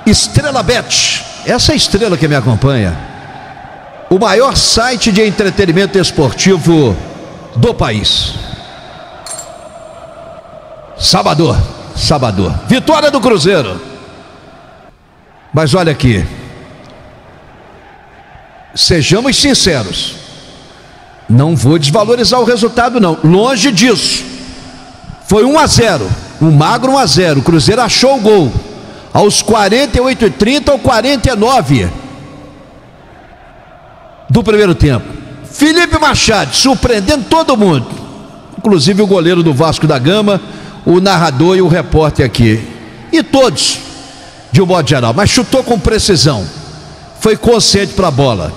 Estrela Bet, essa é a estrela que me acompanha, o maior site de entretenimento esportivo do país. Sábado, vitória do Cruzeiro. Mas olha aqui, sejamos sinceros, não vou desvalorizar o resultado não, longe disso. Foi 1-0, um magro 1-0, o Cruzeiro achou o gol aos 48:30 ou 49 do primeiro tempo. Felipe Machado surpreendendo todo mundo, inclusive o goleiro do Vasco da Gama, o narrador e o repórter aqui, e todos de um modo geral, mas chutou com precisão, foi consciente para a bola.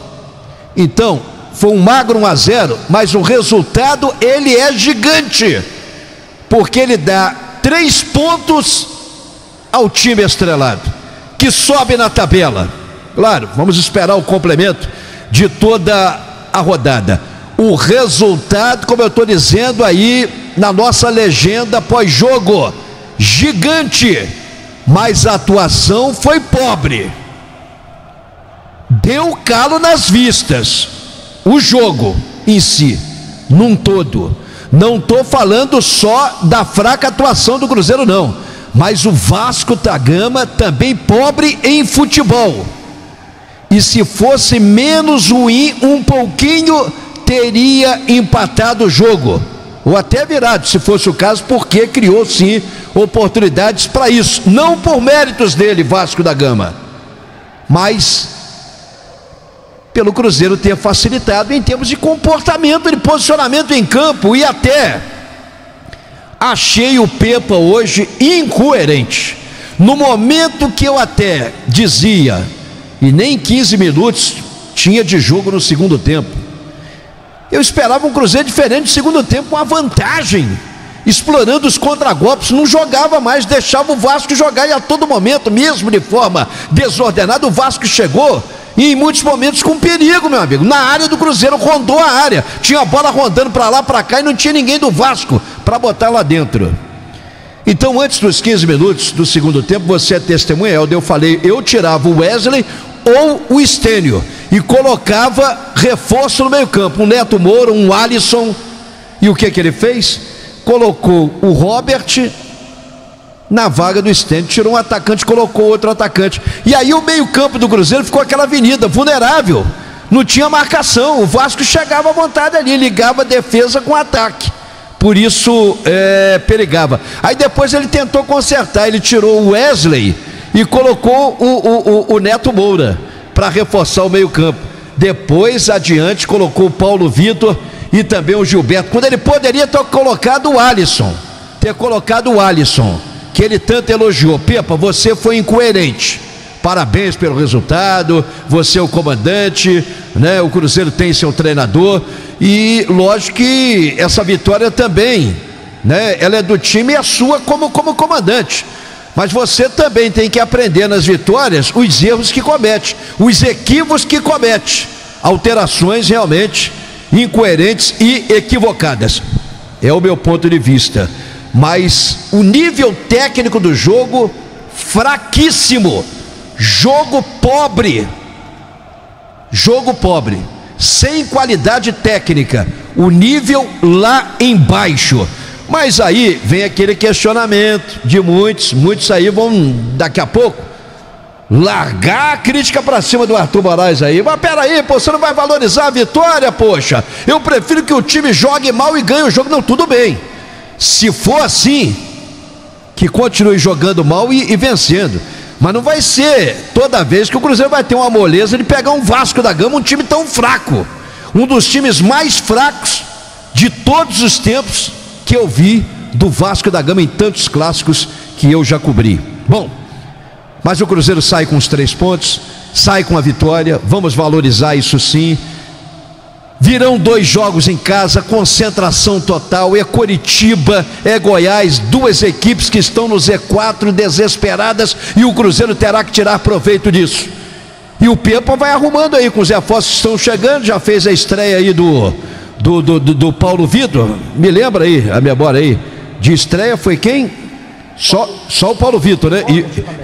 Então foi um magro 1-0, mas o resultado ele é gigante, porque ele dá 3 pontos ao time estrelado, que sobe na tabela. Claro, vamos esperar o complemento de toda a rodada. O resultado, como eu estou dizendo aí na nossa legenda pós-jogo, gigante, mas a atuação foi pobre, deu calo nas vistas. O jogo em si, num todo, não estou falando só da fraca atuação do Cruzeiro não, mas o Vasco da Gama também pobre em futebol. E se fosse menos ruim um pouquinho, teria empatado o jogo, ou até virado, se fosse o caso, porque criou sim oportunidades para isso, não por méritos dele, Vasco da Gama, mas pelo Cruzeiro ter facilitado em termos de comportamento, de posicionamento em campo. E até achei o Pepa hoje incoerente, no momento que eu até dizia, e nem 15 minutos tinha de jogo no segundo tempo, eu esperava um Cruzeiro diferente no segundo tempo, uma vantagem, explorando os contragolpes, não jogava mais, deixava o Vasco jogar, e a todo momento, mesmo de forma desordenada, o Vasco chegou, e em muitos momentos com perigo, meu amigo, na área do Cruzeiro, rondou a área, tinha a bola rondando para lá, para cá, e não tinha ninguém do Vasco para botar lá dentro. Então, antes dos 15 minutos do segundo tempo, você é testemunha, eu falei, eu tirava o Wesley ou o Stênio e colocava reforço no meio campo, um Neto Moura, um Alisson. E o que ele fez? Colocou o Robert na vaga do Stênio, tirou um atacante, colocou outro atacante, e aí o meio campo do Cruzeiro ficou aquela avenida vulnerável, não tinha marcação, o Vasco chegava à vontade ali, ligava a defesa com ataque, por isso perigava. Aí depois ele tentou consertar, ele tirou o Wesley e colocou o Neto Moura para reforçar o meio campo. Depois adiante colocou o Paulo Vitor e também o Gilberto, quando ele poderia ter colocado o Alisson, que ele tanto elogiou. Pepa, você foi incoerente, parabéns pelo resultado, você é o comandante, né? O Cruzeiro tem seu treinador, e lógico que essa vitória também, né? Ela é do time e é sua como comandante, mas você também tem que aprender nas vitórias os erros que comete, os equívocos que comete, alterações realmente incoerentes e equivocadas, é o meu ponto de vista. Mas o nível técnico do jogo, fraquíssimo, jogo pobre, sem qualidade técnica, o nível lá embaixo. Mas aí vem aquele questionamento de muitos aí vão daqui a pouco largar a crítica para cima do Arthur Moraes aí. Mas peraí, pô, você não vai valorizar a vitória, poxa, eu prefiro que o time jogue mal e ganhe o jogo. Não, tudo bem, se for assim, que continue jogando mal e vencendo, mas não vai ser toda vez que o Cruzeiro vai ter uma moleza de pegar um Vasco da Gama, um time tão fraco, um dos times mais fracos de todos os tempos que eu vi do Vasco da Gama em tantos clássicos que eu já cobri. Bom, mas o Cruzeiro sai com os 3 pontos, sai com a vitória, vamos valorizar isso sim. Virão 2 jogos em casa, concentração total, é Coritiba, é Goiás, 2 equipes que estão no Z4 desesperadas, e o Cruzeiro terá que tirar proveito disso. E o Pepa vai arrumando aí com os reforços que estão chegando, já fez a estreia aí do Paulo Vitor, me lembra aí, a memória aí, de estreia foi quem? Só o Paulo Vitor, né?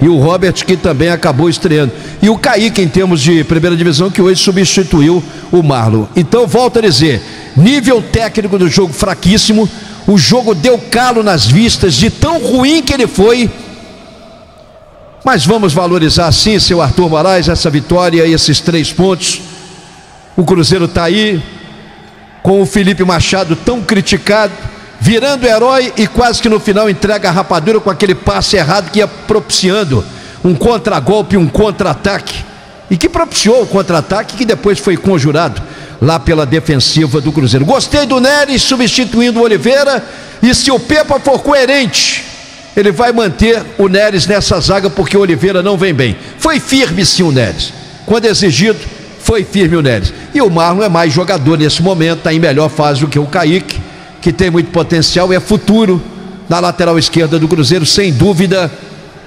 E o Robert, que também acabou estreando. E o Kaique, em termos de primeira divisão, que hoje substituiu o Marlon. Então, volto a dizer, nível técnico do jogo fraquíssimo. O jogo deu calo nas vistas de tão ruim que ele foi. Mas vamos valorizar sim, seu Arthur Moraes, essa vitória e esses 3 pontos. O Cruzeiro está aí, com o Felipe Machado tão criticado, virando herói e quase que no final entrega a rapadura com aquele passe errado que ia propiciando um contragolpe, um contra-ataque. E que propiciou o contra-ataque que depois foi conjurado lá pela defensiva do Cruzeiro. Gostei do Neres substituindo o Oliveira, e se o Pepa for coerente, ele vai manter o Neres nessa zaga, porque o Oliveira não vem bem. Foi firme sim o Neres, quando exigido, foi firme o Neres. E o Marlon é mais jogador nesse momento, está em melhor fase do que o Kaique, que tem muito potencial e é futuro na lateral esquerda do Cruzeiro, sem dúvida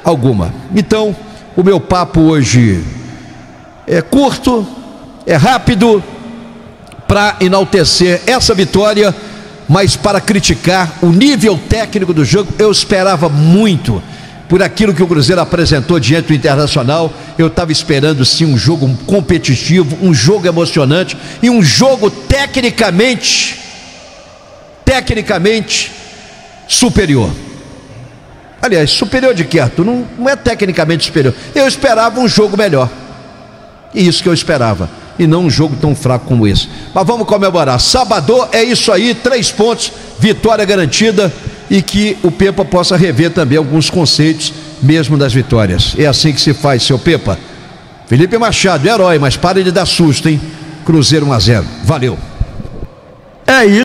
alguma. Então, o meu papo hoje é curto, é rápido, para enaltecer essa vitória, mas para criticar o nível técnico do jogo. Eu esperava muito por aquilo que o Cruzeiro apresentou diante do Internacional. Eu estava esperando sim um jogo competitivo, um jogo emocionante e um jogo tecnicamente superior. Aliás, superior de quê, Arthur? Não é tecnicamente superior. Eu esperava um jogo melhor. E isso que eu esperava. E não um jogo tão fraco como esse. Mas vamos comemorar. Sábado é isso aí, 3 pontos, vitória garantida. E que o Pepa possa rever também alguns conceitos, mesmo das vitórias. É assim que se faz, seu Pepa. Felipe Machado, herói, mas pare de dar susto, hein? Cruzeiro 1-0. Valeu. É isso.